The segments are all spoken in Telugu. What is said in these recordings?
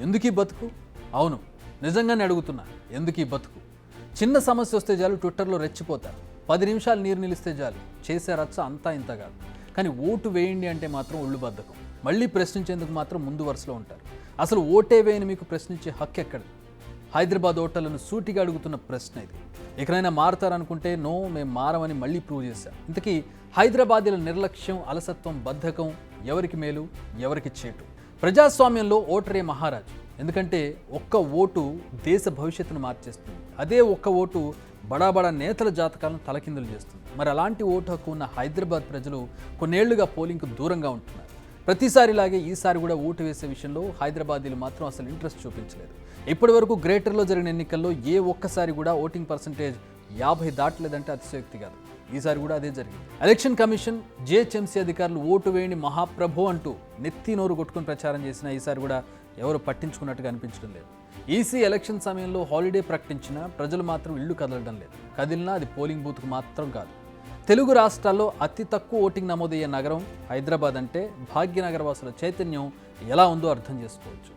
ఎందుకు ఈ బతుకు? అవును, నిజంగానే అడుగుతున్నా, ఎందుకు ఈ బతుకు? చిన్న సమస్య వస్తే చాలు ట్విట్టర్లో రెచ్చిపోతారు. 10 నిమిషాలు నీరు నిలిస్తే చాలు చేసే రచ్చ అంతా ఇంత కాదు. కానీ ఓటు వేయండి అంటే మాత్రం ఒళ్ళు బద్ధకం. మళ్ళీ ప్రశ్నించేందుకు మాత్రం ముందు వరుసలో ఉంటారు. అసలు ఓటే వేయని మీకు ప్రశ్నించే హక్కు ఎక్కడిది? హైదరాబాద్ ఓటర్లను సూటిగా అడుగుతున్న ప్రశ్న ఇది. ఎక్కడైనా మారతారనుకుంటే నో, మేము మారమని మళ్ళీ ప్రూవ్ చేశాం. ఇంతకీ హైదరాబాదీల నిర్లక్ష్యం, అలసత్వం, బద్ధకం ఎవరికి మేలు, ఎవరికి చేటు? ప్రజాస్వామ్యంలో ఓటరే మహారాజు. ఎందుకంటే ఒక్క ఓటు దేశ భవిష్యత్తును మార్చేస్తుంది. అదే ఒక్క ఓటు బడాబడా నేతల జాతకాలను తలకిందులు చేస్తుంది. మరి అలాంటి ఓటు హక్కు ఉన్న హైదరాబాద్ ప్రజలు కొన్నేళ్లుగా పోలింగ్కు దూరంగా ఉంటున్నారు. ప్రతిసారిలాగే ఈసారి కూడా ఓటు వేసే విషయంలో హైదరాబాదీలు మాత్రం అసలు ఇంట్రెస్ట్ చూపించలేదు. ఇప్పటి వరకు గ్రేటర్లో జరిగిన ఎన్నికల్లో ఏ ఒక్కసారి కూడా ఓటింగ్ పర్సంటేజ్ 50 దాటలేదంటే అతిశయోక్తి కాదు. ఈసారి కూడా అదే జరిగింది. ఎలక్షన్ కమిషన్, జిహెచ్ఎంసీ అధికారులు ఓటు వేయని మహాప్రభు అంటూ నెత్తి నోరు కొట్టుకుని ప్రచారం చేసినా ఈసారి కూడా ఎవరు పట్టించుకున్నట్టుగా అనిపించడం లేదు. ఈసీ ఎలక్షన్ సమయంలో హాలిడే ప్రకటించినా ప్రజలు మాత్రం ఇళ్లు కదలడం లేదు. కదిలినా అది పోలింగ్ బూత్కు మాత్రం కాదు. తెలుగు రాష్ట్రాల్లో అతి తక్కువ ఓటింగ్ నమోదయ్యే నగరం హైదరాబాద్ అంటే భాగ్యనగర వాసుల చైతన్యం ఎలా ఉందో అర్థం చేసుకోవచ్చు.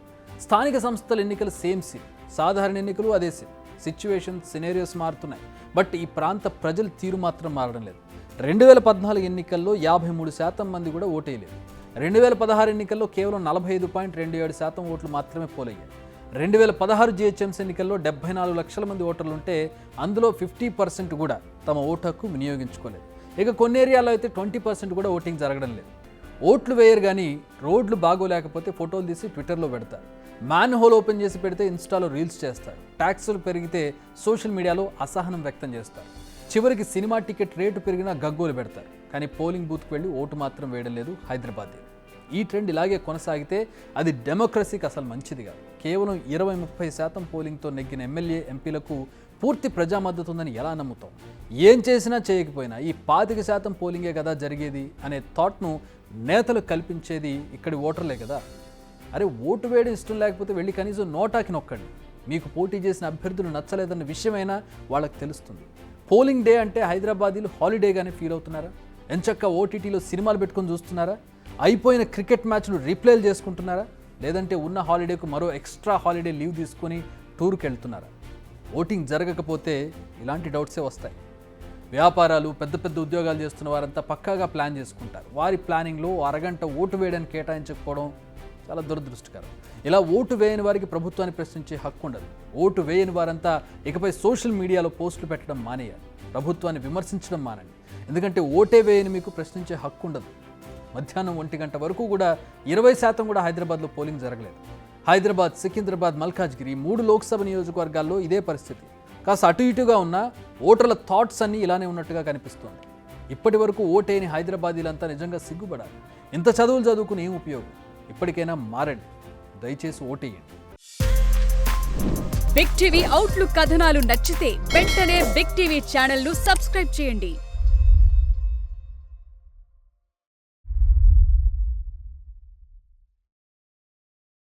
స్థానిక సంస్థల ఎన్నికలు సేమ్ సీన్, సాధారణ ఎన్నికలు అదే సీన్. సిచ్యువేషన్స్, సినేరియోస్ మారుతున్నాయి, బట్ ఈ ప్రాంత ప్రజల తీరు మాత్రం మారడం లేదు. 2014 ఎన్నికల్లో 53% మంది కూడా ఓటేయలేదు. 2016 ఎన్నికల్లో కేవలం 45.27% ఓట్లు మాత్రమే పోలయ్యాయి. 2016 జిహెచ్ఎంసీ ఎన్నికల్లో 74 లక్షల మంది ఓటర్లు ఉంటే అందులో 50% కూడా తమ ఓటు హక్కు వినియోగించుకోలేదు. ఇక కొన్ని ఏరియాల్లో అయితే 20% కూడా ఓటింగ్ జరగడం లేదు. ఓట్లు వేయరు కానీ రోడ్లు బాగోలేకపోతే ఫోటోలు తీసి ట్విట్టర్లో పెడతారు. మ్యాన్ హోల్ ఓపెన్ చేసి పెడితే ఇన్స్టాలో రీల్స్ చేస్తారు. ట్యాక్సులు పెరిగితే సోషల్ మీడియాలో అసహనం వ్యక్తం చేస్తారు. చివరికి సినిమా టికెట్ రేటు పెరిగినా గగ్గోలు పెడతారు. కానీ పోలింగ్ బూత్కి వెళ్ళి ఓటు మాత్రం వేయడం లేదు హైదరాబాద్. ఈ ట్రెండ్ ఇలాగే కొనసాగితే అది డెమోక్రసీకి అసలు మంచిది కాదు. కేవలం 20-30% పోలింగ్తో నెగ్గిన ఎమ్మెల్యే, ఎంపీలకు పూర్తి ప్రజా మద్దతు ఉందని ఎలా నమ్ముతాం? ఏం చేసినా చేయకపోయినా ఈ 25% పోలింగే కదా జరిగేది అనే థాట్ను నేతలు కల్పించేది ఇక్కడి ఓటర్లే కదా. అరే, ఓటు వేయడం ఇష్టం లేకపోతే వెళ్ళి కనీసం నోటాకి నొక్కండి. మీకు పోటీ చేసిన అభ్యర్థులు నచ్చలేదన్న విషయమైనా వాళ్ళకి తెలుస్తుంది. పోలింగ్ డే అంటే హైదరాబాదీలు హాలిడేగానే ఫీల్ అవుతున్నారా? ఎంచక్క ఓటీటీలో సినిమాలు పెట్టుకొని చూస్తున్నారా? అయిపోయిన క్రికెట్ మ్యాచ్లు రీప్లేలు చేసుకుంటున్నారా? లేదంటే ఉన్న హాలిడేకు మరో ఎక్స్ట్రా హాలిడే లీవ్ తీసుకొని టూర్కి వెళ్తున్నారా? ఓటింగ్ జరగకపోతే ఇలాంటి డౌట్సే వస్తాయి. వ్యాపారాలు, పెద్ద పెద్ద ఉద్యోగాలు చేస్తున్న వారంతా పక్కాగా ప్లాన్ చేసుకుంటారు. వారి ప్లానింగ్లో అరగంట ఓటు వేయడానికి కేటాయించకపోవడం చాలా దురదృష్టకరం. ఇలా ఓటు వేయని వారికి ప్రభుత్వాన్ని ప్రశ్నించే హక్కు ఉండదు. ఓటు వేయని వారంతా ఇకపై సోషల్ మీడియాలో పోస్టులు పెట్టడం మానేయాలి. ప్రభుత్వాన్ని విమర్శించడం మానండి. ఎందుకంటే ఓటే వేయని మీకు ప్రశ్నించే హక్కు ఉండదు. మధ్యాహ్నం 1 గంట వరకు కూడా 20% కూడా హైదరాబాద్లో పోలింగ్ జరగలేదు. హైదరాబాద్, సికింద్రాబాద్, మల్కాజ్గిరి 3 లోక్సభ నియోజకవర్గాల్లో ఇదే పరిస్థితి. కాస్త అటు ఇటుగా ఉన్న ఓటర్ల థాట్స్ అన్నీ ఇలానే ఉన్నట్టుగా కనిపిస్తోంది. ఇప్పటి వరకు ఓటేని హైదరాబాదీలంతా నిజంగా సిగ్గుపడాలి. ఇంత చదువులు చదువుకుని ఏం ఉపయోగం? ఇప్పటికైనా మారండి, దయచేసి ఓటేయండి. బిగ్ టీవీ అవుట్లుక్ కథనాలు నచ్చితే వెంటనే బిగ్ టీవీ ఛానల్ ను సబ్స్క్రైబ్ చేయండి.